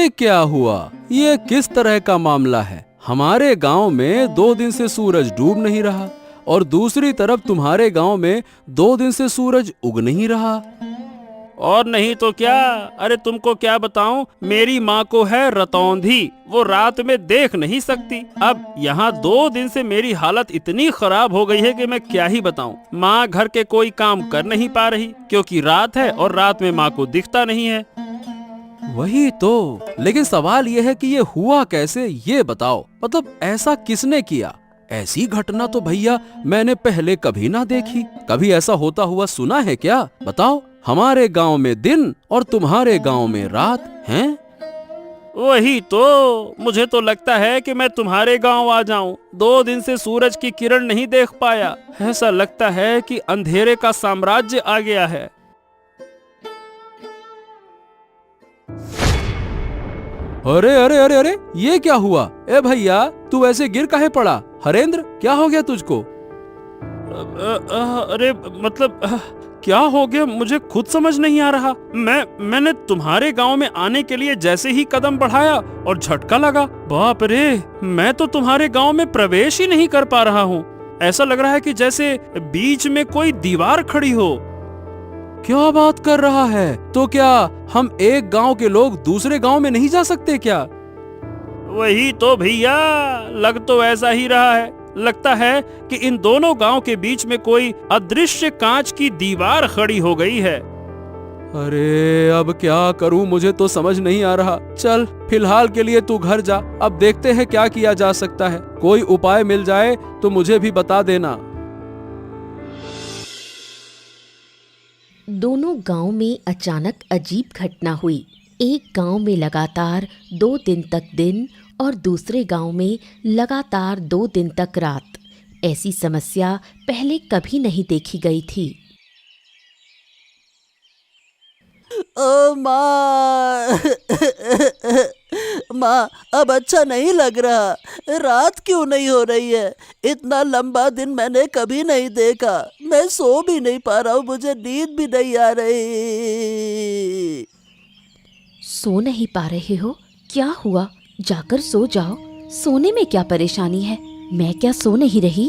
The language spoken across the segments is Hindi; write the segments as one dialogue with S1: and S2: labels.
S1: ये क्या हुआ? ये किस तरह का मामला है? हमारे गांव में 2 दिन से सूरज डूब नहीं रहा और दूसरी तरफ तुम्हारे गांव में 2 दिन से सूरज उग नहीं रहा।
S2: और नहीं तो क्या। अरे तुमको क्या बताऊं, मेरी माँ को है रतौंधी, वो रात में देख नहीं सकती। अब यहाँ 2 दिन से मेरी हालत इतनी खराब हो गई है कि मैं क्या ही बताऊं। माँ घर के कोई काम कर नहीं पा रही क्योंकि रात है और रात में माँ को दिखता नहीं है।
S1: वही तो, लेकिन सवाल यह है कि ये हुआ कैसे, ये बताओ। मतलब ऐसा किसने किया? ऐसी घटना तो भैया मैंने पहले कभी ना देखी। कभी ऐसा होता हुआ सुना है क्या? बताओ। हमारे गांव में दिन और तुम्हारे गांव में रात हैं।
S2: वही तो, मुझे तो लगता है कि मैं तुम्हारे गांव आ जाऊं। 2 दिन से सूरज की किरण नहीं देख पाया। ऐसा लगता है कि अंधेरे का साम्राज्य आ गया है।
S1: अरे अरे अरे अरे, ये क्या हुआ? ए भैया, तू ऐसे गिर काहे पड़ा? हरेंद्र, क्या हो गया तुझको?
S2: अरे मतलब क्या हो गया, मुझे खुद समझ नहीं आ रहा। मैंने तुम्हारे गांव में आने के लिए जैसे ही कदम बढ़ाया और झटका लगा। बाप रे, मैं तो तुम्हारे गांव में प्रवेश ही नहीं कर पा रहा हूँ। ऐसा लग रहा है कि जैसे बीच में कोई दीवार खड़ी हो।
S1: क्या बात कर रहा है? तो क्या हम एक गांव के लोग दूसरे गांव में नहीं जा सकते क्या?
S2: वही तो भैया, लग तो ऐसा ही रहा है। लगता है कि इन दोनों गांव के बीच में कोई अदृश्य कांच की दीवार खड़ी हो गई है।
S1: अरे अब क्या करूं, मुझे तो समझ नहीं आ रहा। चल, फिलहाल के लिए तू घर जा, अब देखते हैं क्या किया जा सकता है। कोई उपाय मिल जाए तो मुझे भी बता देना।
S3: दोनों गांव में अचानक अजीब घटना हुई। एक गांव में लगातार 2 दिन तक दिन और दूसरे गांव में लगातार 2 दिन तक रात। ऐसी समस्या पहले कभी नहीं देखी गई थी।
S4: ओ माँ माँ, अब अच्छा नहीं लग रहा। रात क्यों नहीं हो रही है? इतना लंबा दिन मैंने कभी नहीं देखा। मैं सो भी नहीं पा रहा हूँ, मुझे नींद भी नहीं आ रही।
S3: सो नहीं पा रहे हो? क्या हुआ? जाकर सो जाओ। सोने में क्या परेशानी है? मैं क्या सो नहीं रही?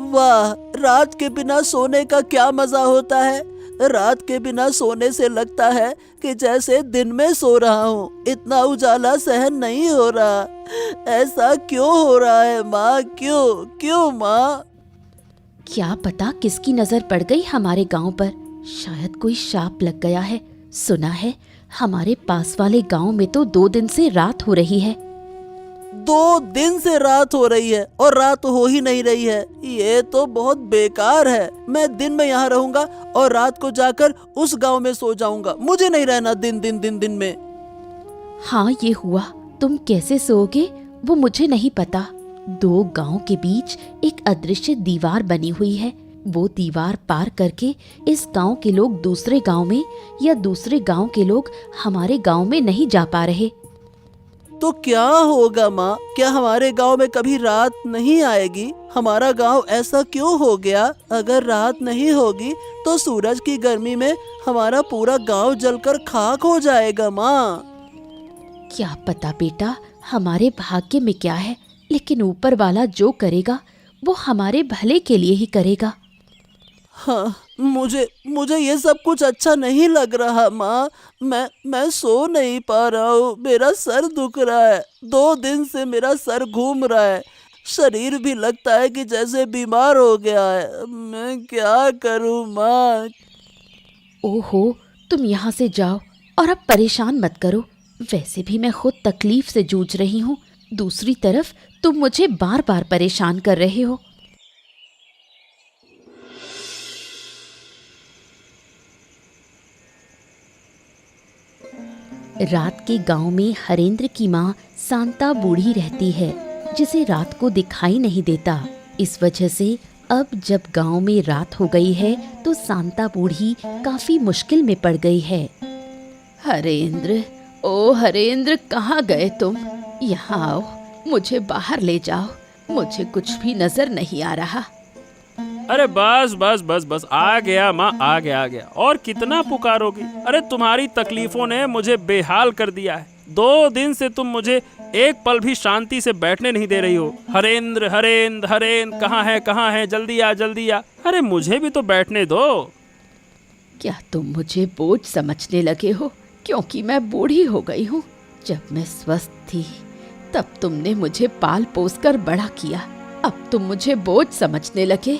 S4: वाह, रात के बिना सोने का क्या मजा होता है। रात के बिना सोने से लगता है कि जैसे दिन में सो रहा हूँ। इतना उजाला सहन नहीं हो रहा। ऐसा क्यों हो रहा है माँ? क्यों क्यों माँ?
S3: क्या पता किसकी नजर पड़ गई हमारे गांव पर। शायद कोई शाप लग गया है। सुना है हमारे पास वाले गांव में तो 2 दिन से रात हो रही है।
S4: 2 दिन से रात हो रही है और रात हो ही नहीं रही है। ये तो बहुत बेकार है। मैं दिन में यहाँ रहूंगा और रात को जाकर उस गांव में सो जाऊंगा। मुझे नहीं रहना दिन में।
S3: हाँ, ये हुआ। तुम कैसे सोओगे वो मुझे नहीं पता। 2 गांव के बीच एक अदृश्य दीवार बनी हुई है। वो दीवार पार करके इस गांव के लोग दूसरे गांव में या दूसरे गांव के लोग हमारे गांव में नहीं जा पा रहे।
S4: तो क्या होगा माँ? क्या हमारे गांव में कभी रात नहीं आएगी? हमारा गांव ऐसा क्यों हो गया? अगर रात नहीं होगी तो सूरज की गर्मी में हमारा पूरा गांव जलकर खाक हो जाएगा माँ।
S3: क्या पता बेटा, हमारे भाग्य में क्या है, लेकिन ऊपर वाला जो करेगा वो हमारे भले के लिए ही करेगा।
S4: हाँ, मुझे ये सब कुछ अच्छा नहीं लग रहा माँ। मैं सो नहीं पा रहा हूँ। मेरा सर दुख रहा है। 2 दिन से मेरा सर घूम रहा है। शरीर भी लगता है कि जैसे बीमार हो गया है। मैं क्या करूँ माँ?
S3: ओहो, तुम यहाँ से जाओ और अब परेशान मत करो। वैसे भी मैं खुद तकलीफ से जूझ रही हूँ। दूसरी तरफ तुम मुझे बार बार परेशान कर रहे हो। रात के गांव में हरेंद्र की माँ शांता बूढ़ी रहती है, जिसे रात को दिखाई नहीं देता। इस वजह से अब जब गांव में रात हो गई है तो शांता बूढ़ी काफी मुश्किल में पड़ गई है। हरेंद्र, ओ हरेंद्र, कहाँ गए तुम? यहाँ आओ, मुझे बाहर ले जाओ। मुझे कुछ भी नजर नहीं आ रहा।
S2: अरे बस बस बस बस, आ गया माँ, आ गया। और कितना पुकारोगी? अरे तुम्हारी तकलीफों ने मुझे बेहाल कर दिया है। 2 दिन से तुम मुझे एक पल भी शांति से बैठने नहीं दे रही हो। हरेंद्र हरेंद्र हरेंद्र, कहाँ है, जल्दी आ जल्दी आ। अरे मुझे भी तो बैठने दो।
S3: क्या तुम मुझे बोझ समझने लगे हो क्योंकि मैं बूढ़ी हो गई हूँ? जब मैं स्वस्थ थी तब तुमने मुझे पाल पोस कर बड़ा किया, अब तुम मुझे बोझ समझने लगे।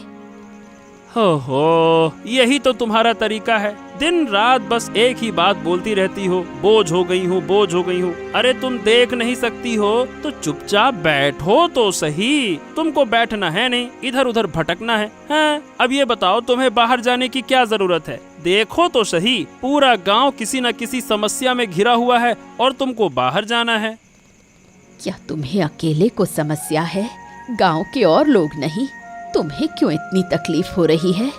S2: हो, यही तो तुम्हारा तरीका है। दिन रात बस एक ही बात बोलती रहती हो, बोझ हो गई हूँ, बोझ हो गई हूँ। अरे तुम देख नहीं सकती हो तो चुपचाप बैठो तो सही। तुमको बैठना है नहीं, इधर उधर भटकना है। हाँ, अब ये बताओ तुम्हें बाहर जाने की क्या जरूरत है? देखो तो सही, पूरा गांव किसी न किसी समस्या में घिरा हुआ है और तुमको बाहर जाना है।
S3: क्या तुम्हें अकेले को समस्या है, गांव के और लोग नहीं? तुम्हें क्यों इतनी तकलीफ हो रही है?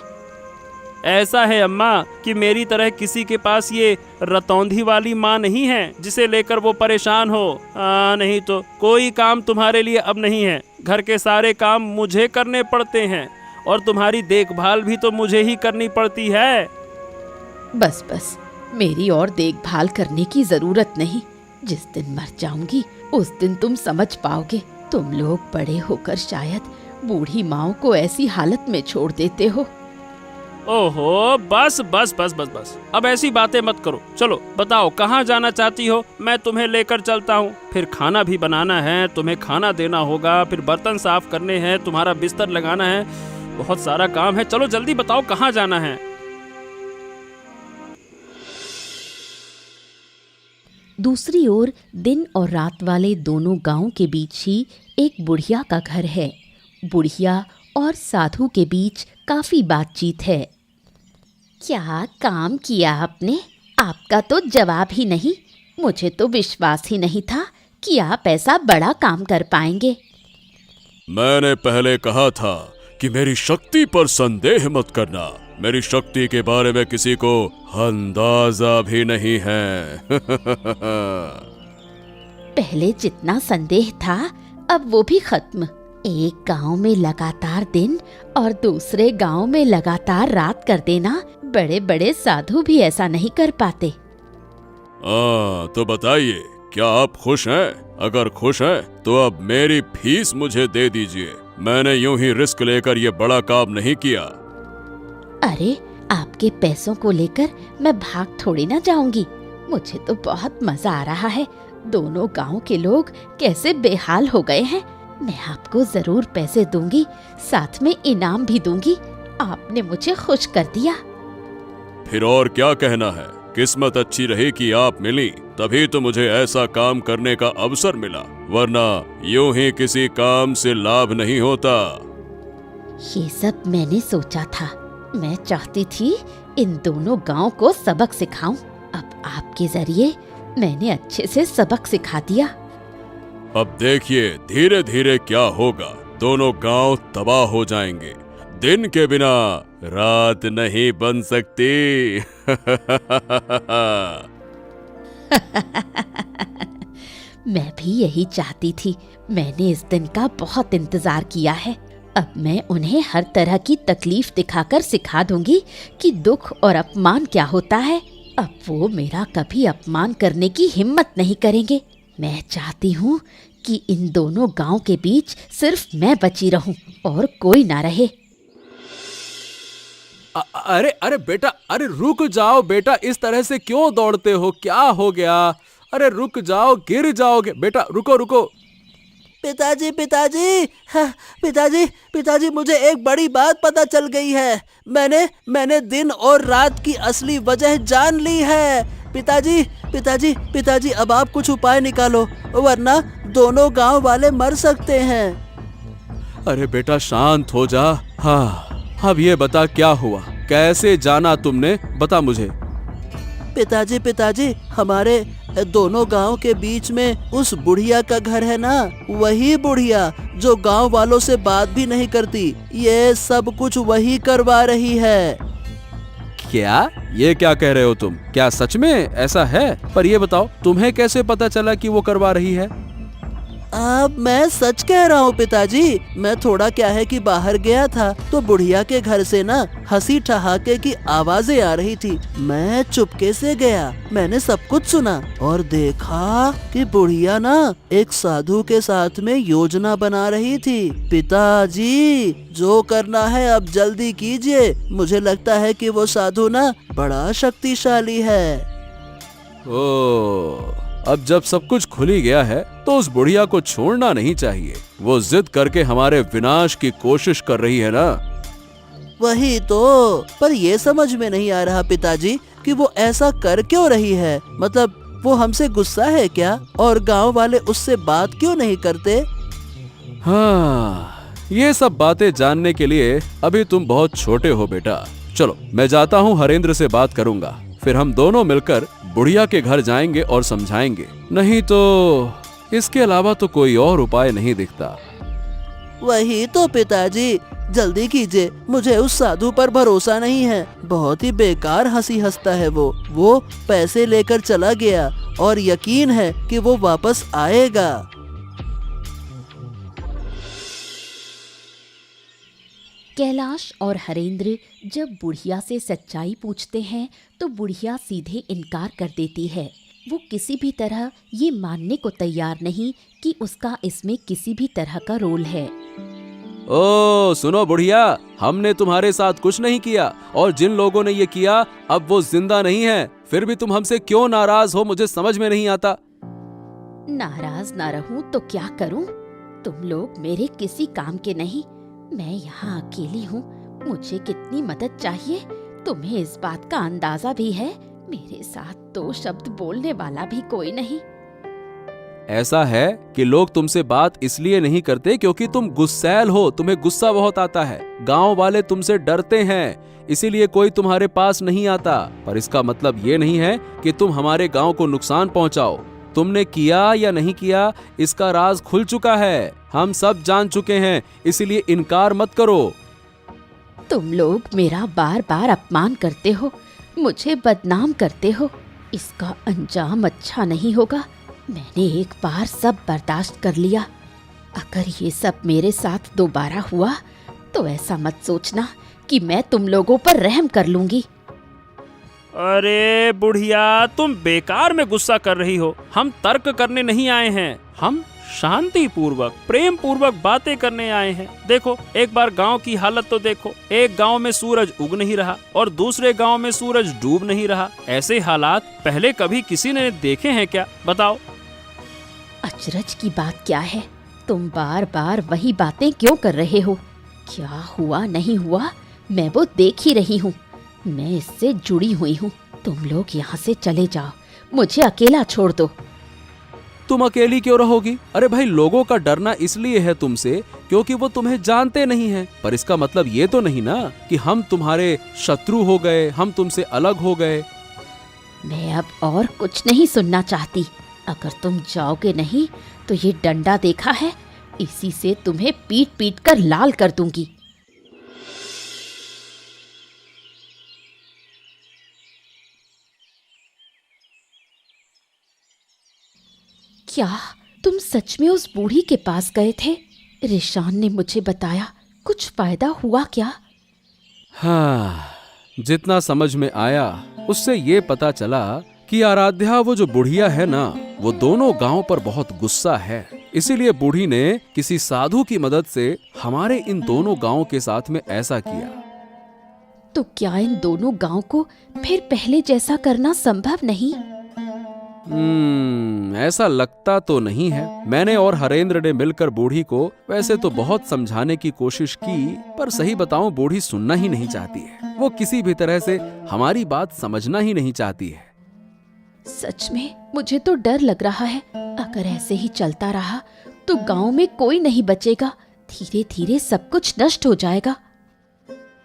S2: ऐसा है अम्मा कि मेरी तरह किसी के पास ये रतौंधी वाली माँ नहीं है जिसे लेकर वो परेशान हो। नहीं तो कोई काम तुम्हारे लिए अब नहीं है। घर के सारे काम मुझे करने पड़ते हैं और तुम्हारी देखभाल भी तो मुझे ही करनी पड़ती है।
S3: बस बस, मेरी और देखभाल करने की जरूरत नहीं। जिस दिन मर जाऊंगी उस दिन तुम समझ पाओगे। तुम लोग बड़े होकर शायद बूढ़ी माँ को ऐसी हालत में छोड़ देते हो।
S2: ओहो, बस बस बस बस बस, अब ऐसी बातें मत करो। चलो बताओ कहाँ जाना चाहती हो, मैं तुम्हें लेकर चलता हूँ। फिर खाना भी बनाना है, तुम्हें खाना देना होगा, फिर बर्तन साफ करने हैं, तुम्हारा बिस्तर लगाना है, बहुत सारा काम है। चलो जल्दी बताओ कहाँ जाना है।
S3: दूसरी ओर दिन और रात वाले दोनों गांव के बीच ही एक बुढ़िया का घर है। बुढ़िया और साधु के बीच काफी बातचीत है। क्या काम किया आपने? आपका तो जवाब ही नहीं। मुझे तो विश्वास ही नहीं था कि आप ऐसा बड़ा काम कर पाएंगे।
S1: मैंने पहले कहा था कि मेरी शक्ति पर संदेह मत करना। मेरी शक्ति के बारे में किसी को अंदाजा भी नहीं है।
S3: पहले जितना संदेह था अब वो भी खत्म। एक गांव में लगातार दिन और दूसरे गांव में लगातार रात कर देना बड़े बड़े साधु भी ऐसा नहीं कर पाते।
S1: तो बताइए, क्या आप खुश हैं? अगर खुश हैं तो अब मेरी फीस मुझे दे दीजिए। मैंने यूं ही रिस्क लेकर ये बड़ा काम नहीं किया।
S3: अरे, आपके पैसों को लेकर मैं भाग थोड़ी ना जाऊंगी। मुझे तो बहुत मजा आ रहा है। दोनों गांव के लोग कैसे बेहाल हो गए हैं। मैं आपको जरूर पैसे दूंगी, साथ में इनाम भी दूंगी। आपने मुझे खुश कर दिया।
S1: फिर और क्या कहना है? किस्मत अच्छी रही कि आप मिली, तभी तो मुझे ऐसा काम करने का अवसर मिला, वरना यूं ही किसी काम से लाभ नहीं होता।
S3: ये सब मैंने सोचा था। मैं चाहती थी इन दोनों गांव को सबक सिखाऊं। अब आपके जरिए मैंने अच्छे से सबक सिखा दिया।
S1: अब देखिए धीरे धीरे क्या होगा। दोनों गांव तबाह हो जाएंगे। दिन के बिना रात नहीं बन सकती।
S3: मैं भी यही चाहती थी। मैंने इस दिन का बहुत इंतजार किया है। अब मैं उन्हें हर तरह की तकलीफ दिखाकर सिखा दूंगी कि दुख और अपमान क्या होता है। अब वो मेरा कभी अपमान करने की हिम्मत नहीं करेंगे। मैं चाहती हूँ कि इन दोनों गांव के बीच सिर्फ मैं बची रहूं और कोई ना रहे।
S1: अरे अरे बेटा, अरे रुक जाओ बेटा, इस तरह से क्यों दौड़ते हो? क्या हो गया? अरे रुक जाओ, गिर जाओगे। बेटा रुको रुको।
S4: पिताजी पिताजी, हाँ, पिताजी पिताजी, मुझे एक बड़ी बात पता चल गई है। मैंने दिन और रात की असली वजह जान ली है। पिताजी पिताजी पिताजी, अब आप कुछ उपाय निकालो, वरना दोनों गांव वाले मर सकते हैं।
S1: अरे बेटा शांत हो जा। हाँ, अब ये बता क्या हुआ, कैसे जाना तुमने? बता मुझे।
S4: पिताजी पिताजी, हमारे दोनों गांव के बीच में उस बुढ़िया का घर है ना, वही बुढ़िया जो गांव वालों से बात भी नहीं करती, ये सब कुछ वही करवा रही है।
S1: क्या? ये क्या कह रहे हो तुम? क्या सच में ऐसा है? पर ये बताओ, तुम्हें कैसे पता चला कि वो करवा रही है?
S4: अब मैं सच कह रहा हूँ पिताजी। मैं थोड़ा क्या है कि बाहर गया था तो बुढ़िया के घर से ना हंसी ठहाके की आवाजें आ रही थी। मैं चुपके से गया, मैंने सब कुछ सुना और देखा कि बुढ़िया ना एक साधु के साथ में योजना बना रही थी। पिताजी, जो करना है अब जल्दी कीजिए। मुझे लगता है कि वो साधु ना बड़ा शक्तिशाली है।
S1: ओ, अब जब सब कुछ खुल ही गया है तो उस बुढ़िया को छोड़ना नहीं चाहिए। वो जिद करके हमारे विनाश की कोशिश कर रही है ना।
S4: वही तो, पर ये समझ में नहीं आ रहा पिताजी कि वो ऐसा कर क्यों रही है। मतलब वो हमसे गुस्सा है क्या? और गांव वाले उससे बात क्यों नहीं करते?
S1: हाँ, ये सब बातें जानने के लिए अभी तुम बहुत छोटे हो बेटा। चलो मैं जाता हूँ, हरेंद्र से बात करूंगा, फिर हम दोनों मिलकर बुढ़िया के घर जाएंगे और समझाएंगे। नहीं तो इसके अलावा तो कोई और उपाय नहीं दिखता।
S4: वही तो पिताजी, जल्दी कीजिए। मुझे उस साधु पर भरोसा नहीं है। बहुत ही बेकार हंसी हंसता है वो पैसे लेकर चला गया और यकीन है कि वो वापस आएगा।
S3: कैलाश और हरेंद्र जब बुढ़िया से सच्चाई पूछते हैं तो बुढ़िया सीधे इनकार कर देती है। वो किसी भी तरह ये मानने को तैयार नहीं कि उसका इसमें किसी भी तरह का रोल है।
S1: ओ सुनो बुढ़िया, हमने तुम्हारे साथ कुछ नहीं किया और जिन लोगों ने ये किया अब वो जिंदा नहीं है। फिर भी तुम हमसे क्यों नाराज हो, मुझे समझ में नहीं आता।
S3: नाराज ना रहूं तो क्या करूं? तुम लोग मेरे किसी काम के नहीं। मैं यहाँ अकेली हूँ, मुझे कितनी मदद चाहिए तुम्हें इस बात का अंदाजा भी है। मेरे साथ दो शब्द बोलने वाला भी कोई नहीं।
S1: ऐसा है कि लोग तुमसे बात इसलिए नहीं करते क्योंकि तुम गुस्सैल हो, तुम्हें गुस्सा बहुत आता है। गांव वाले तुमसे डरते हैं, इसीलिए कोई तुम्हारे पास नहीं आता। पर इसका मतलब ये नहीं है कि तुम हमारे गांव को नुकसान पहुंचाओ। तुमने किया या नहीं किया इसका राज खुल चुका है, हम सब जान चुके हैं, इसीलिए इनकार मत करो।
S3: तुम लोग मेरा बार बार अपमान करते हो, मुझे बदनाम करते हो। इसका अंजाम अच्छा नहीं होगा। मैंने एक बार सब बर्दाश्त कर लिया। अगर ये सब मेरे साथ दोबारा हुआ तो ऐसा मत सोचना कि मैं तुम लोगों पर रहम कर लूंगी।
S2: अरे बुढ़िया, तुम बेकार में गुस्सा कर रही हो। हम तर्क करने नहीं आए हैं, हम शांति पूर्वक प्रेम पूर्वक बातें करने आए हैं। देखो, एक बार गांव की हालत तो देखो। एक गांव में सूरज उग नहीं रहा और दूसरे गांव में सूरज डूब नहीं रहा। ऐसे हालात पहले कभी किसी ने देखे हैं क्या? बताओ।
S3: अचरज की बात क्या है? तुम बार बार वही बातें क्यों कर रहे हो? क्या हुआ नहीं हुआ मैं वो देख ही रही हूँ। मैं इससे जुड़ी हुई हूँ। तुम लोग यहाँ से चले जाओ, मुझे अकेला छोड़ दो।
S1: तुम अकेली क्यों रहोगी? अरे भाई, लोगों का डरना इसलिए है तुमसे क्योंकि वो तुम्हें जानते नहीं हैं। पर इसका मतलब ये तो नहीं ना कि हम तुम्हारे शत्रु हो गए, हम तुमसे अलग हो गए।
S3: मैं अब और कुछ नहीं सुनना चाहती। अगर तुम जाओगे नहीं तो ये डंडा देखा है, इसी से तुम्हें पीट पीट कर लाल कर दूंगी। क्या तुम सच में उस बूढ़ी के पास गए थे? रिशान ने मुझे बताया, कुछ फायदा हुआ क्या?
S1: हाँ, जितना समझ में आया उससे ये पता चला कि आराध्या, वो जो बुढ़िया है ना, वो दोनों गांव पर बहुत गुस्सा है। इसीलिए बूढ़ी ने किसी साधु की मदद से हमारे इन दोनों गांव के साथ में ऐसा किया।
S3: तो क्या इन दोनों गांव को फिर पहले जैसा करना संभव नहीं?
S1: ऐसा लगता तो नहीं है। मैंने और हरेंद्र ने मिलकर बूढ़ी को वैसे तो बहुत समझाने की कोशिश की, पर सही बताऊं बूढ़ी सुनना ही नहीं चाहती है। वो किसी भी तरह से हमारी बात समझना ही नहीं चाहती है।
S3: सच में मुझे तो डर लग रहा है। अगर ऐसे ही चलता रहा तो गांव में कोई नहीं बचेगा। धीरे धीरे सब कुछ नष्ट हो जाएगा।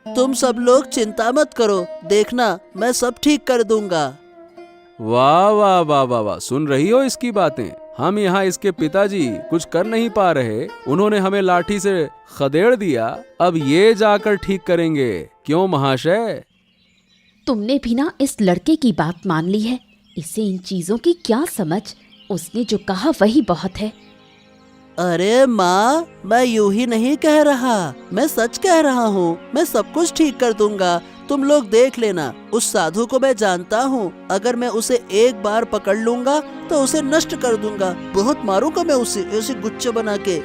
S4: तुम सब लोग चिंता मत करो, देखना मैं सब ठीक कर दूंगा।
S1: वाह वाह वाह वाह वाह, सुन रही हो इसकी बातें? हम यहाँ इसके पिताजी कुछ कर नहीं पा रहे, उन्होंने हमें लाठी से खदेड़ दिया, अब ये जाकर ठीक करेंगे। क्यों महाशय?
S3: तुमने भी ना इस लड़के की बात मान ली है। इसे इन चीजों की क्या समझ? उसने जो कहा वही बहुत है।
S4: अरे माँ, मैं यूं ही नहीं कह रहा, मैं सच कह रहा हूँ। मैं सब कुछ ठीक कर दूंगा, तुम लोग देख लेना। उस साधु को मैं जानता हूँ, अगर मैं उसे एक बार पकड़ लूंगा तो उसे नष्ट कर दूंगा। बहुत मारूंगा मैं उसे गुच्छे बना के।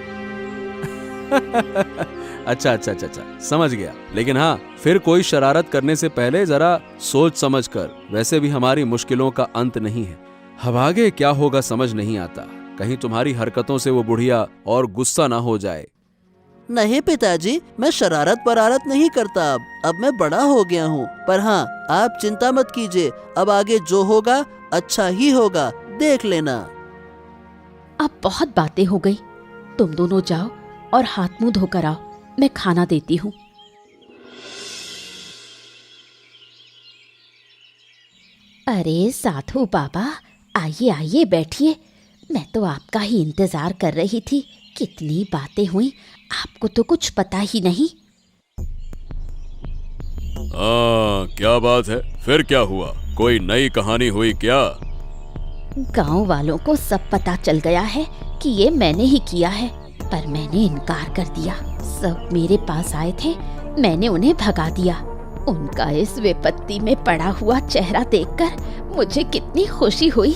S1: अच्छा अच्छा अच्छा अच्छा, समझ गया। लेकिन हाँ, फिर कोई शरारत करने से पहले जरा सोच समझ कर। वैसे भी हमारी मुश्किलों का अंत नहीं है। अब आगे क्या होगा समझ नहीं आता। कहीं तुम्हारी हरकतों से वो बुढ़िया और गुस्सा ना हो जाए।
S4: नहीं पिताजी, मैं शरारत परारत नहीं करता। अब मैं बड़ा हो गया हूँ। पर हाँ, आप चिंता मत कीजिए, अब आगे जो होगा अच्छा ही होगा, देख लेना।
S3: अब बहुत बातें हो गई, तुम दोनों जाओ और हाथ मुंह धोकर आओ, मैं खाना देती हूँ। अरे साधु बाबा, आइए आइए बैठिए। मैं तो आपका ही इंतजार कर रही थी। कितनी बातें हुई, आपको तो कुछ पता ही नहीं।
S1: क्या बात है? फिर क्या हुआ? कोई नई कहानी हुई क्या?
S3: गांव वालों को सब पता चल गया है कि ये मैंने ही किया है, पर मैंने इनकार कर दिया। सब मेरे पास आए थे, मैंने उन्हें भगा दिया। उनका इस विपत्ति में पड़ा हुआ चेहरा देखकर मुझे कितनी खुशी हुई।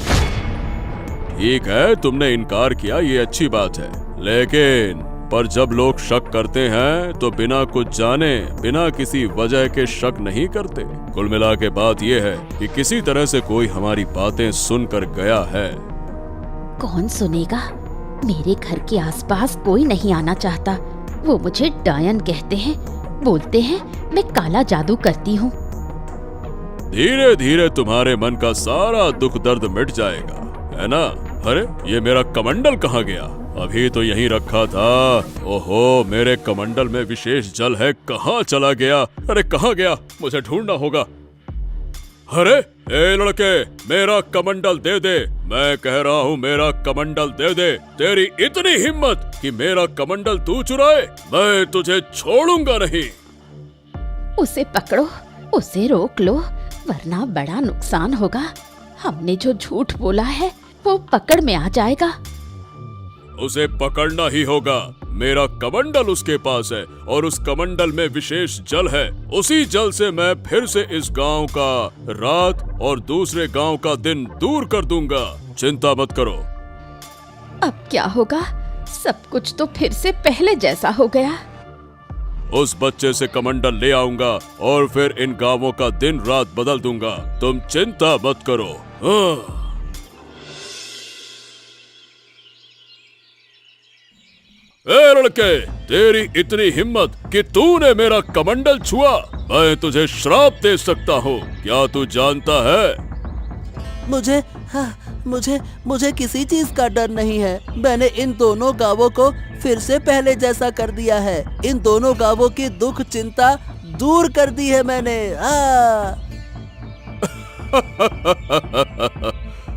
S1: ठीक है, तुमने इनकार किया, ये अच्छी बात है। लेकिन पर जब लोग शक करते हैं तो बिना कुछ जाने, बिना किसी वजह के शक नहीं करते। कुल मिला के बात यह है कि किसी तरह से कोई हमारी बातें सुनकर गया है।
S3: कौन सुनेगा? मेरे घर के आसपास कोई नहीं आना चाहता। वो मुझे डायन कहते हैं, बोलते हैं मैं काला जादू करती हूँ।
S1: धीरे धीरे तुम्हारे मन का सारा दुख दर्द मिट जाएगा, है ना? अरे ये मेरा कमंडल कहाँ गया? अभी तो यहीं रखा था। ओहो, मेरे कमंडल में विशेष जल है, कहाँ चला गया? अरे कहाँ गया? मुझे ढूंढना होगा। अरे ए लड़के, मेरा कमंडल दे दे। मैं कह रहा हूँ मेरा कमंडल दे दे। तेरी इतनी हिम्मत कि मेरा कमंडल तू चुराए? मैं तुझे छोड़ूंगा नहीं।
S3: उसे पकड़ो, उसे रोक लो, वरना बड़ा नुकसान होगा। हमने जो झूठ बोला है वो पकड़ में आ जाएगा।
S1: उसे पकड़ना ही होगा। मेरा कमंडल उसके पास है और उस कमंडल में विशेष जल है। उसी जल से मैं फिर से इस गांव का रात और दूसरे गांव का दिन दूर कर दूंगा। चिंता मत करो।
S3: अब क्या होगा? सब कुछ तो फिर से पहले जैसा हो गया।
S1: उस बच्चे से कमंडल ले आऊंगा और फिर इन गांवों का दिन रात बदल दूंगा। तुम चिंता मत करो। हाँ। ए लड़के, तेरी इतनी हिम्मत कि तूने मेरा कमंडल छुआ, मैं तुझे श्राप दे सकता हूँ। क्या तू जानता है?
S4: मुझे किसी चीज का डर नहीं है। मैंने इन दोनों गांवों को फिर से पहले जैसा कर दिया है। इन दोनों गांवों की दुख चिंता दूर कर दी है मैंने।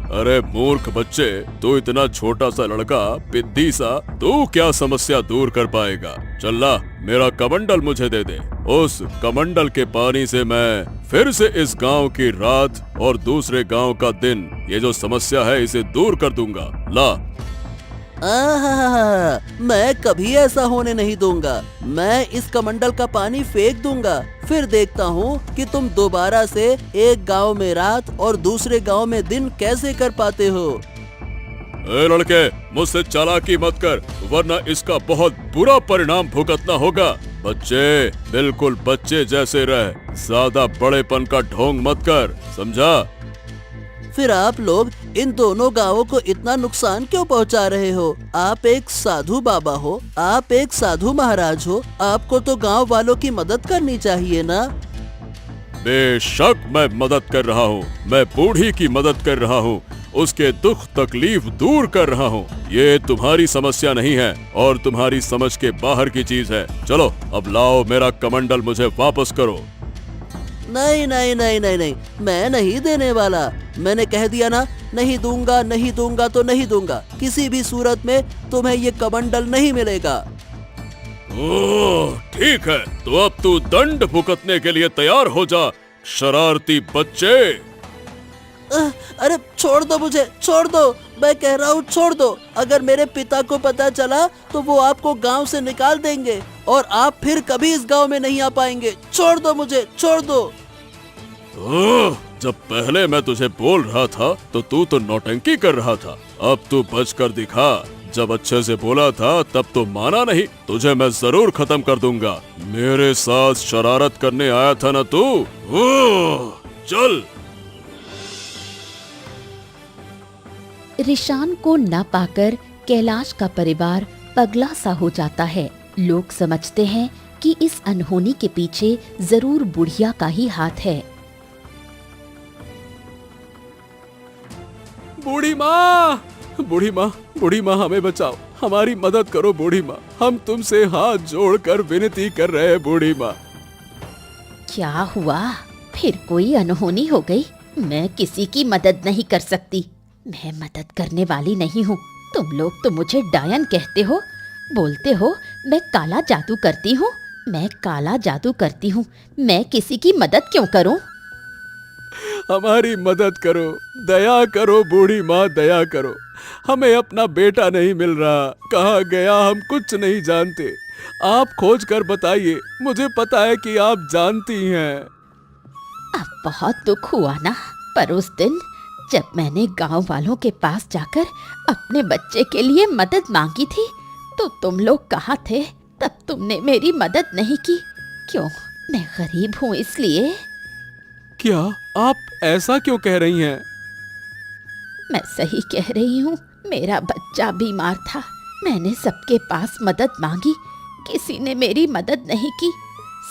S1: अरे मूर्ख बच्चे, तू इतना छोटा सा लड़का, पिद्दी सा, तू क्या समस्या दूर कर पाएगा? चल मेरा कमंडल मुझे दे दे। उस कमंडल के पानी से मैं फिर से इस गांव की रात और दूसरे गांव का दिन, ये जो समस्या है इसे दूर कर दूंगा। ला।
S4: मैं कभी ऐसा होने नहीं दूंगा। मैं इस कमंडल का पानी फेंक दूंगा, फिर देखता हूँ कि तुम दोबारा से एक गांव में रात और दूसरे गांव में दिन कैसे कर पाते हो।
S1: ए लड़के, मुझसे चालाकी मत कर, वरना इसका बहुत बुरा परिणाम भुगतना होगा। बच्चे, बिल्कुल बच्चे जैसे रह, ज्यादा बड़ेपन का ढोंग मत कर, समझा?
S4: फिर आप लोग इन दोनों गांवों को इतना नुकसान क्यों पहुंचा रहे हो? आप एक साधु बाबा हो, आप एक साधु महाराज हो, आपको तो गांव वालों की मदद करनी चाहिए ना?
S1: बेशक मैं मदद कर रहा हूँ। मैं बूढ़ी की मदद कर रहा हूँ, उसके दुख तकलीफ दूर कर रहा हूँ। ये तुम्हारी समस्या नहीं है और तुम्हारी समझ के बाहर की चीज है। चलो अब लाओ, मेरा कमंडल मुझे वापस करो।
S4: नहीं नहीं नहीं नहीं नहीं, मैं नहीं देने वाला। मैंने कह दिया ना, नहीं दूंगा, नहीं दूंगा तो नहीं दूंगा। किसी भी सूरत में तुम्हें ये कमंडल नहीं मिलेगा।
S1: ओह, ठीक है, तो अब तू दंड भुगतने के लिए तैयार हो जा, शरारती बच्चे।
S4: अरे छोड़ दो मुझे, छोड़ दो, मैं कह रहा हूँ छोड़ दो। अगर मेरे पिता को पता चला तो वो आपको गांव से निकाल देंगे और आप फिर कभी इस गांव में नहीं आ पाएंगे। छोड़ दो मुझे, छोड़ दो।
S1: जब पहले मैं तुझे बोल रहा था तो तू तो नौटंकी कर रहा था, अब तू बच कर दिखा। जब अच्छे से बोला था तब तो माना नहीं, तुझे मैं जरूर खत्म कर दूंगा। मेरे साथ शरारत करने आया था ना तू? चल।
S3: रिशान को न पाकर कैलाश का परिवार पगला सा हो जाता है। लोग समझते हैं कि इस अनहोनी के पीछे जरूर बुढ़िया का ही हाथ है।
S1: बूढ़ी माँ, बूढ़ी माँ, बूढ़ी माँ, हमें बचाओ, हमारी मदद करो बूढ़ी माँ, हम तुमसे हाथ जोड़कर विनती कर रहे हैं बूढ़ी माँ।
S3: क्या हुआ? फिर कोई अनहोनी हो गई? मैं किसी की मदद नहीं कर सकती, मैं मदद करने वाली नहीं हूँ। तुम लोग तो मुझे डायन कहते हो, बोलते हो मैं काला जादू करती हूँ। मैं काला जादू करती हूँ, मैं किसी की मदद क्यों करूँ?
S1: हमारी मदद करो, दया करो बूढ़ी माँ, दया करो। हमें अपना बेटा नहीं मिल रहा, कहाँ गया हम कुछ नहीं जानते। आप खोज कर बताइए, मुझे पता है कि आप जानती हैं।
S3: अब बहुत दुख हुआ ना, पर उस दिन जब मैंने गांव वालों के पास जाकर अपने बच्चे के लिए मदद मांगी थी तो तुम लोग कहाँ थे? तब तुमने मेरी मदद नहीं की। क्यों? मैं गरीब हूँ इसलिए?
S1: क्या आप ऐसा क्यों कह रही हैं?
S3: मैं सही कह रही हूँ, मेरा बच्चा बीमार था। मैंने सबके पास मदद मांगी, किसी ने मेरी मदद नहीं की।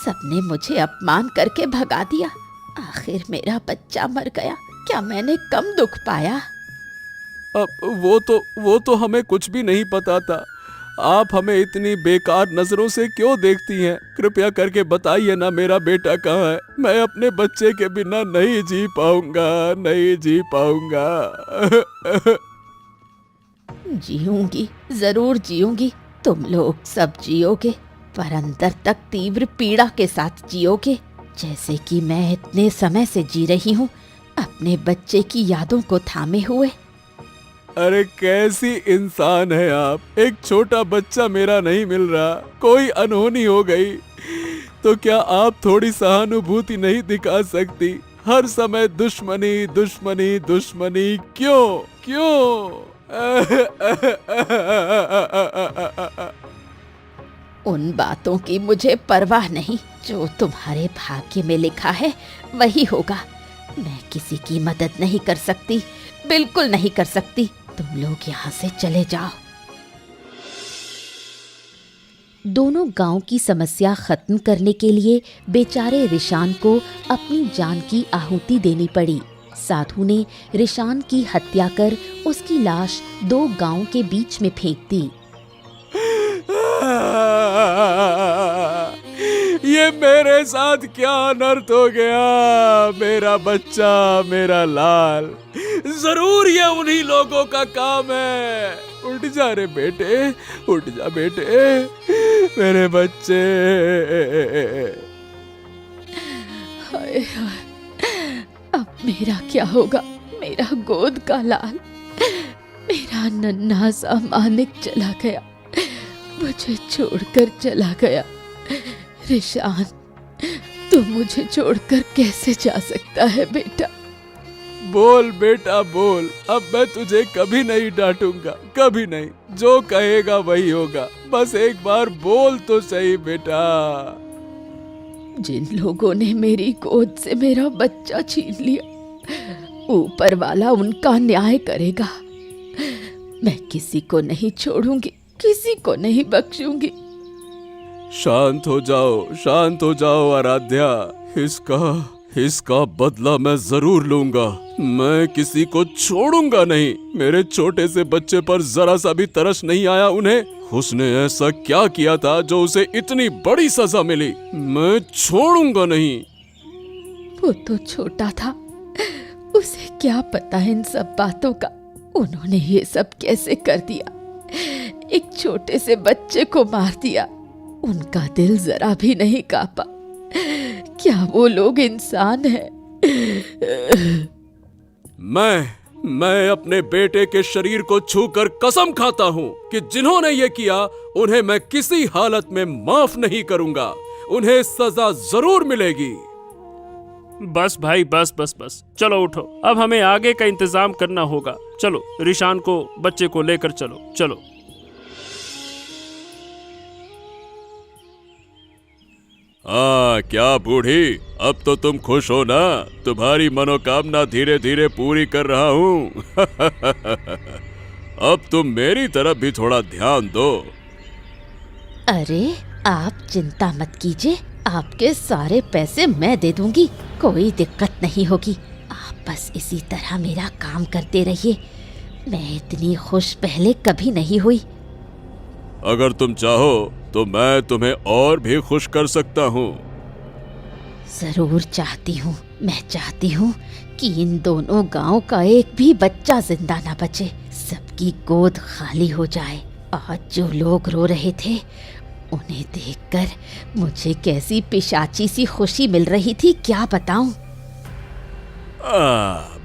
S3: सबने मुझे अपमान करके भगा दिया। आखिर मेरा बच्चा मर गया। क्या मैंने कम दुख पाया?
S1: अब वो तो हमें कुछ भी नहीं पता था। आप हमें इतनी बेकार नजरों से क्यों देखती हैं? कृपया करके बताइए ना, मेरा बेटा कहाँ है? मैं अपने बच्चे के बिना नहीं जी पाऊंगा, नहीं जी पाऊंगा।
S3: जीऊंगी, जरूर जीऊंगी। तुम लोग सब जियोगे, पर अंदर तक तीव्र पीड़ा के साथ जियोगे, जैसे कि मैं इतने समय से जी रही हूँ, अपने बच्चे की यादों को थामे हुए।
S1: अरे कैसी इंसान है आप! एक छोटा बच्चा मेरा नहीं मिल रहा, कोई अनहोनी हो गई तो क्या आप थोड़ी सहानुभूति नहीं दिखा सकती? हर समय दुश्मनी, दुश्मनी, दुश्मनी, क्यों क्यों?
S3: उन बातों की मुझे परवाह नहीं। जो तुम्हारे भाग्य में लिखा है वही होगा। मैं किसी की मदद नहीं कर सकती, बिल्कुल नहीं कर सकती। तुम लोग यहाँ से चले जाओ। दोनों गांव की समस्या खत्म करने के लिए बेचारे रिशान को अपनी जान की आहुति देनी पड़ी। साधु ने रिशान की हत्या कर उसकी लाश 2 गांव के बीच में फेंक दी।
S1: ये मेरे साथ क्या अनर्थ हो गया? मेरा बच्चा, मेरा लाल, जरूर ये उन्हीं लोगों का काम है। उठ जा रे बेटे, उठ जा बेटे, मेरे बच्चे।
S3: हाय हाय, अब मेरा क्या होगा? मेरा गोद का लाल, मेरा नन्हा सा मानिक चला गया, मुझे छोड़कर चला गया। रिशान, तू मुझे छोड़कर कैसे जा सकता है बेटा?
S1: बोल बेटा बोल, अब मैं तुझे कभी नहीं डांटूंगा, कभी नहीं। जो कहेगा वही होगा, बस एक बार बोल तो सही बेटा।
S3: जिन लोगों ने मेरी गोद से मेरा बच्चा छीन लिया, ऊपर वाला उनका न्याय करेगा। मैं किसी को नहीं छोड़ूंगी, किसी को नहीं बख्शूंगी।
S1: शांत हो जाओ, शांत हो जाओ आराध्या। इसका बदला मैं जरूर लूंगा। मैं किसी को छोड़ूंगा नहीं। मेरे छोटे से बच्चे पर जरा सा भी तरस नहीं आया उन्हें। उसने ऐसा क्या किया था जो उसे इतनी बड़ी सजा मिली? मैं छोड़ूंगा नहीं।
S3: वो तो छोटा था, उसे क्या पता इन सब बातों का। उन्होंने ये सब कैसे कर दिया? एक छोटे से बच्चे को मार दिया। उनका दिल जरा भी नहीं कांपा। क्या वो लोग इंसान हैं?
S1: मैं अपने बेटे के शरीर को छूकर कसम खाता हूँ कि जिन्होंने ये किया उन्हें मैं किसी हालत में माफ नहीं करूंगा। उन्हें सजा जरूर मिलेगी।
S2: बस भाई बस बस बस, चलो उठो, अब हमें आगे का इंतजाम करना होगा। चलो रिशान को, बच्चे को लेकर चलो चलो।
S1: हाँ क्या बूढ़ी, अब तो तुम खुश हो ना? तुम्हारी मनोकामना धीरे धीरे पूरी कर रहा हूँ। अब तुम मेरी तरफ भी थोड़ा ध्यान दो।
S3: अरे आप चिंता मत कीजिए, आपके सारे पैसे मैं दे दूंगी, कोई दिक्कत नहीं होगी। आप बस इसी तरह मेरा काम करते रहिए। मैं इतनी खुश पहले कभी नहीं हुई।
S1: अगर तुम चाहो तो मैं तुम्हें और भी खुश कर सकता हूँ।
S3: जरूर चाहती हूँ, मैं चाहती हूँ कि इन दोनों गांव का एक भी बच्चा जिंदा ना बचे, सबकी गोद खाली हो जाए। आज जो लोग रो रहे थे उन्हें देखकर मुझे कैसी पिशाची सी खुशी मिल रही थी, क्या बताऊं।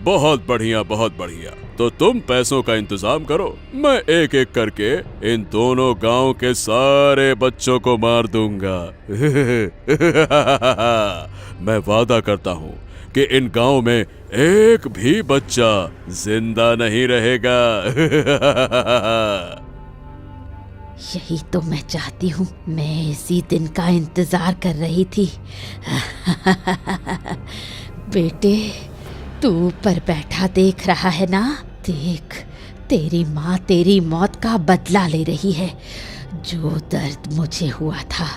S1: बहुत बढ़िया बहुत बढ़िया। तो तुम पैसों का इंतजाम करो, मैं एक एक करके इन दोनों गांव के सारे बच्चों को मार दूंगा। मैं वादा करता हूँ कि इन गांव में एक भी बच्चा जिंदा नहीं रहेगा।
S3: यही तो मैं चाहती हूँ, मैं इसी दिन का इंतजार कर रही थी। बेटे तू ऊपर बैठा देख रहा है ना, देख तेरी माँ तेरी मौत का बदला ले रही है। जो दर्द मुझे हुआ था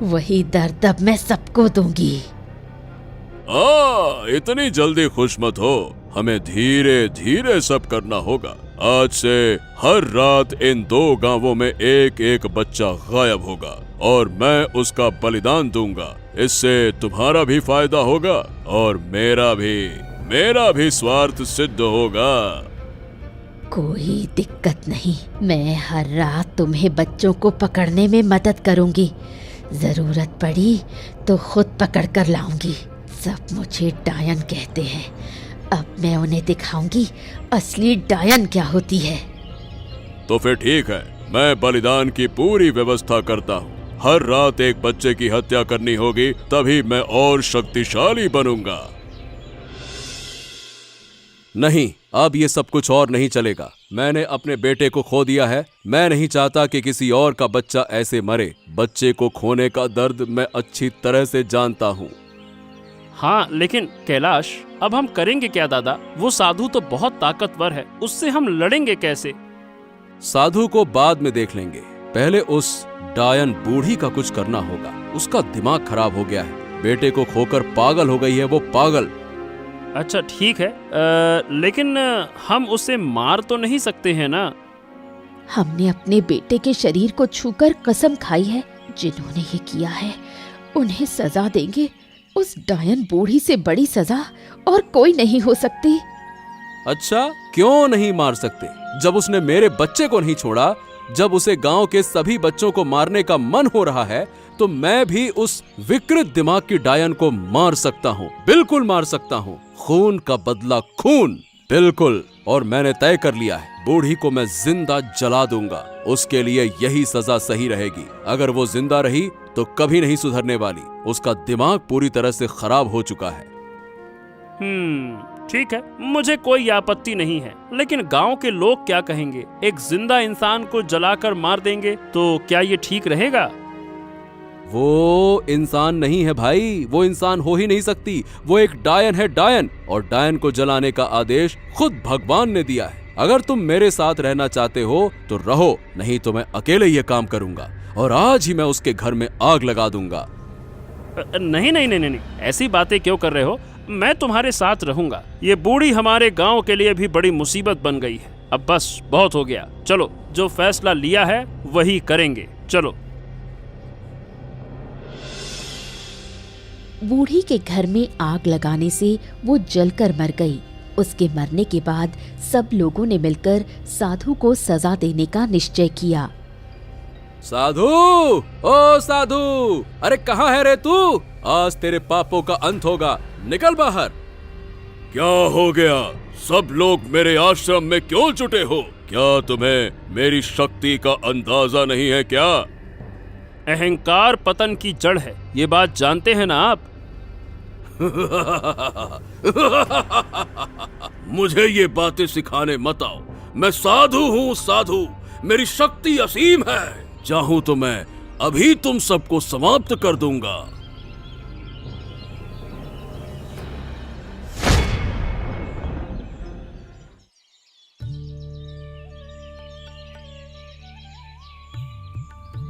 S3: वही दर्द अब मैं सबको दूंगी।
S1: इतनी जल्दी खुश मत हो, हमें धीरे धीरे सब करना होगा। आज से हर रात इन दो गांवों में एक एक बच्चा गायब होगा और मैं उसका बलिदान दूंगा। इससे तुम्हारा भी फायदा होगा और मेरा भी स्वार्थ सिद्ध होगा।
S3: कोई दिक्कत नहीं, मैं हर रात तुम्हें बच्चों को पकड़ने में मदद करूंगी। जरूरत पड़ी तो खुद पकड़ कर लाऊंगी। सब मुझे डायन कहते हैं, अब मैं उन्हें दिखाऊंगी असली डायन क्या होती है।
S1: तो फिर ठीक है, मैं बलिदान की पूरी व्यवस्था करता हूँ। हर रात एक बच्चे की हत्या करनी होगी, तभी मैं और शक्तिशाली बनूंगा। नहीं, अब ये सब कुछ और नहीं चलेगा। मैंने अपने बेटे को खो दिया है, मैं नहीं चाहता कि किसी और का बच्चा ऐसे मरे। बच्चे को खोने का दर्द मैं अच्छी तरह से जानता हूँ।
S2: हाँ लेकिन कैलाश, अब हम करेंगे क्या दादा? वो साधु तो बहुत ताकतवर है, उससे हम लड़ेंगे कैसे?
S1: साधु को बाद में देख लेंगे, पहले उस डायन बूढ़ी का कुछ करना होगा। उसका दिमाग खराब हो गया है, बेटे को खोकर पागल हो गई है वो पागल।
S2: अच्छा ठीक है, लेकिन हम उसे मार तो नहीं सकते हैं ना?
S3: हमने अपने बेटे के शरीर को छूकर कसम खाई है, जिन्होंने ये किया है उन्हें सजा देंगे। उस डायन बूढ़ी से बड़ी सजा और कोई नहीं हो सकती।
S1: अच्छा क्यों नहीं मार सकते? जब उसने मेरे बच्चे को नहीं छोड़ा, जब उसे गांव के सभी बच्चों को मारने का मन हो रहा है, तो मैं भी उस विकृत दिमाग की डायन को मार सकता हूँ, बिल्कुल मार सकता हूँ। खून का बदला खून, बिल्कुल। और मैंने तय कर लिया है, बूढ़ी को मैं जिंदा जला दूंगा। उसके लिए यही सजा सही रहेगी। अगर वो जिंदा रही तो कभी नहीं सुधरने वाली। उसका दिमाग पूरी तरह से खराब हो चुका है।
S2: ठीक है, मुझे कोई आपत्ति नहीं है, लेकिन गांव के लोग क्या कहेंगे? एक जिंदा इंसान को जलाकर मार देंगे तो क्या ये ठीक रहेगा?
S1: वो इंसान नहीं है भाई, वो इंसान हो ही नहीं सकती। वो एक डायन है, डायन। और डायन को जलाने का आदेश खुद भगवान ने दिया है। अगर तुम मेरे साथ रहना चाहते हो तो रहो, नहीं तो मैं अकेले ये काम करूंगा और आज ही मैं उसके घर में आग लगा दूंगा।
S2: नहीं नहीं नहीं नहीं, ऐसी बातें क्यों कर रहे हो? मैं तुम्हारे साथ रहूंगा। ये बूढ़ी हमारे गांव के लिए भी बड़ी मुसीबत बन गई है। अब बस बहुत हो गया, चलो जो फैसला लिया है वही करेंगे, चलो।
S3: बूढ़ी के घर में आग लगाने से वो जलकर मर गई। उसके मरने के बाद सब लोगों ने मिलकर साधु को सजा देने का निश्चय किया।
S1: साधु, ओ साधु, अरे कहाँ है रे तू? आज तेरे पापों का अंत होगा, निकल बाहर।
S5: क्या हो गया? सब लोग मेरे आश्रम में क्यों जुटे हो? क्या तुम्हें मेरी शक्ति का अंदाजा नहीं है क्या?
S2: अहंकार पतन की जड़ है, ये बात जानते हैं ना आप?
S5: मुझे ये बातें सिखाने मत आओ। मैं साधु हूँ, साधु। मेरी शक्ति असीम है। चाहूं तो मैं अभी तुम सबको समाप्त कर दूंगा।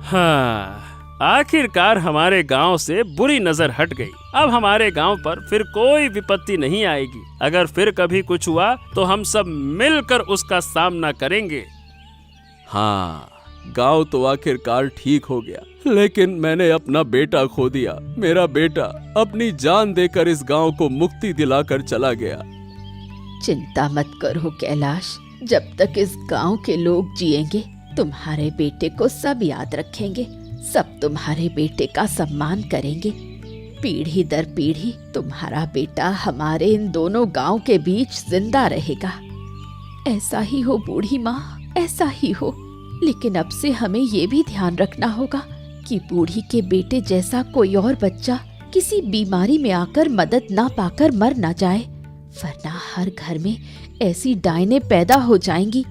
S2: हाँ, आखिरकार हमारे गांव से बुरी नजर हट गई। अब हमारे गांव पर फिर कोई विपत्ति नहीं आएगी। अगर फिर कभी कुछ हुआ तो हम सब मिलकर उसका सामना करेंगे।
S1: हाँ, गांव तो आखिरकार ठीक हो गया, लेकिन मैंने अपना बेटा खो दिया। मेरा बेटा अपनी जान देकर इस गांव को मुक्ति दिलाकर चला गया।
S3: चिंता मत करो कैलाश, जब तक इस गांव के लोग जिएंगे तुम्हारे बेटे को सब याद रखेंगे, सब तुम्हारे बेटे का सम्मान करेंगे। पीढ़ी दर पीढ़ी तुम्हारा बेटा हमारे इन दोनों गांव के बीच जिंदा रहेगा। ऐसा ही हो बूढ़ी माँ, ऐसा ही हो। लेकिन अब से हमें ये भी ध्यान रखना होगा कि बूढ़ी के बेटे जैसा कोई और बच्चा किसी बीमारी में आकर मदद ना पाकर मर ना जाए, वरना हर घर में ऐसी डायनें पैदा हो जाएंगी।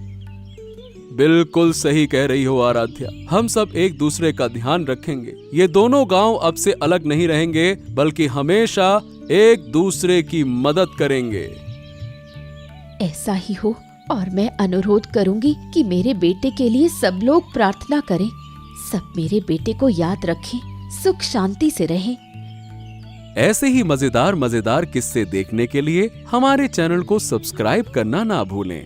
S1: बिल्कुल सही कह रही हो आराध्या, हम सब एक दूसरे का ध्यान रखेंगे। ये दोनों गांव अब से अलग नहीं रहेंगे, बल्कि हमेशा एक दूसरे की मदद करेंगे।
S3: ऐसा ही हो, और मैं अनुरोध करूंगी कि मेरे बेटे के लिए सब लोग प्रार्थना करें, सब मेरे बेटे को याद रखें, सुख शांति से रहें।
S1: ऐसे ही मजेदार किस्से देखने के लिए हमारे चैनल को सब्सक्राइब करना ना भूलें।